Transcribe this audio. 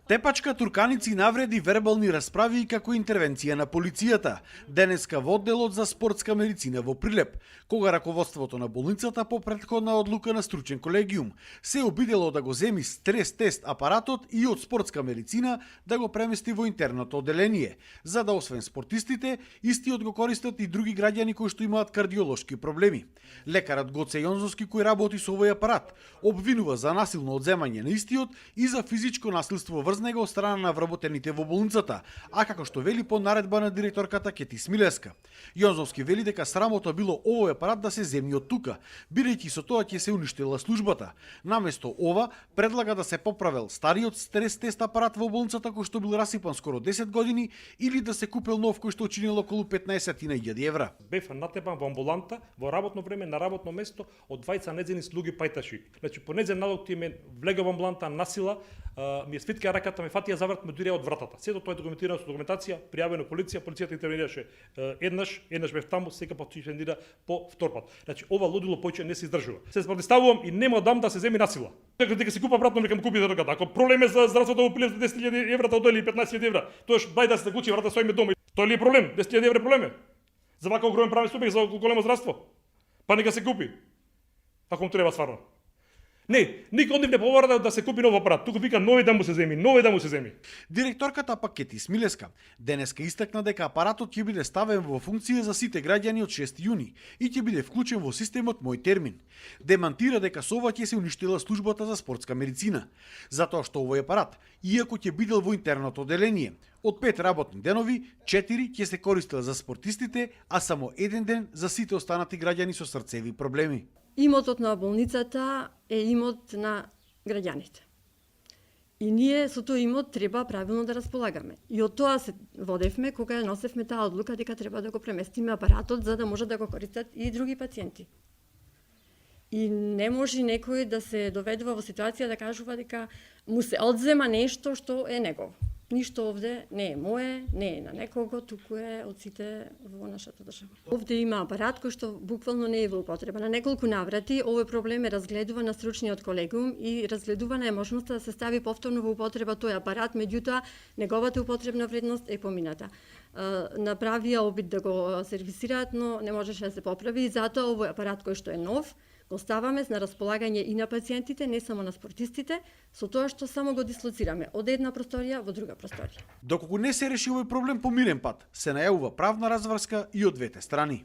Тепачка турканици навреди вербални расправи и како интервенција на полицијата. Денеска во одделот за спортска медицина во Прилеп, кога раководството на болницата по претходна одлука на стручен колегиум се обидело да го земи стрес тест апаратот и од спортска медицина да го премести во интерното одделение, за да освен спортистите, истиот го користат и други граѓани кои што имаат кардиолошки проблеми. Лекарот Гоце Јонзовски, кој работи со овој апарат, обвинува за насилно одземање на истиот и за физичко насилство врз него од страна на вработените во болницата, а како што вели по наредба на директорката Кети Смилеска. Јонзовски вели дека срамота било овој апарат да се земни од тука, бидејќи со тоа ќе се уништила службата. Наместо ова, предлага да се поправил стариот стрес тест апарат во болницата кој што бил расипан скоро 10 години или да се купил нов кој што чинил околу 15.000 евра. Бев натепан во амбуланта во работно време на работно место од двајца неđени слуги пајташи. Значи по неđен налог ти ме влега во амбуланта насила, ми свитка раката, ме фатија заврт, ме дури од вратата. Сето тоа е документирано со документација, пријавено полиција, полицијата интервенираше еднаш бев таму, сега потичендира по втор пат. Значи ова лудило поќе не се издржува. Се спротивставувам и нема дам да се земи насила. Дека се купа обратно, нека ме купи дорогата. Ако проблем е за здравството во Прилеп 10.000 евра, тоа дали 15.000 евра. Тоаш бај да се закучи врата со име дома. Тоа ли е проблем? 10.000 евра проблем е. За вака огромен правен субјект, за големо здравство. Па нека се купи. Ако му треба стварно. Не, никој од нив не повора да се купи нов апарат. Туку вика нови да му се земи. Директорката пак Кети Смилеска денеска истакна дека апаратот ќе биде ставен во функција за сите граѓани од 6 јуни и ќе биде вклучен во системот Мој термин. Демантира дека со ова ќе се уништила службата за спортска медицина, затоа што овој апарат, иако ќе бидел во интерното одделение, од 5 работни денови, 4 ќе се користел за спортистите, а само еден ден за сите останати граѓани со срцеви проблеми. Имотот на болницата е имот на граѓаните. И ние со тој имот треба правилно да располагаме. И од тоа се водевме кога ја носевме таа одлука дека треба да го преместиме апаратот за да може да го користат и други пациенти. И не може некој да се доведува во ситуација да кажува дека му се одзема нешто што е негово. Ништо овде не е мое, не е на некого, туку е од сите во нашата држава. Овде има апарат кој што буквално не е во употреба. На неколку наврати овој проблем е разгледуван на стручниот колегиум и разгледувана е можноста да се стави повторно во употреба тој апарат, меѓутоа неговата употребна вредност е помината. Направија обид да го сервисираат, но не можеше да се поправи и затоа овој апарат кој што е нов го ставаме на располагање и на пациентите, не само на спортистите, со тоа што само го дислоцираме од една просторија во друга просторија. Доколку не се реши овој проблем по мирен пат, се најавува правна разврска и од двете страни.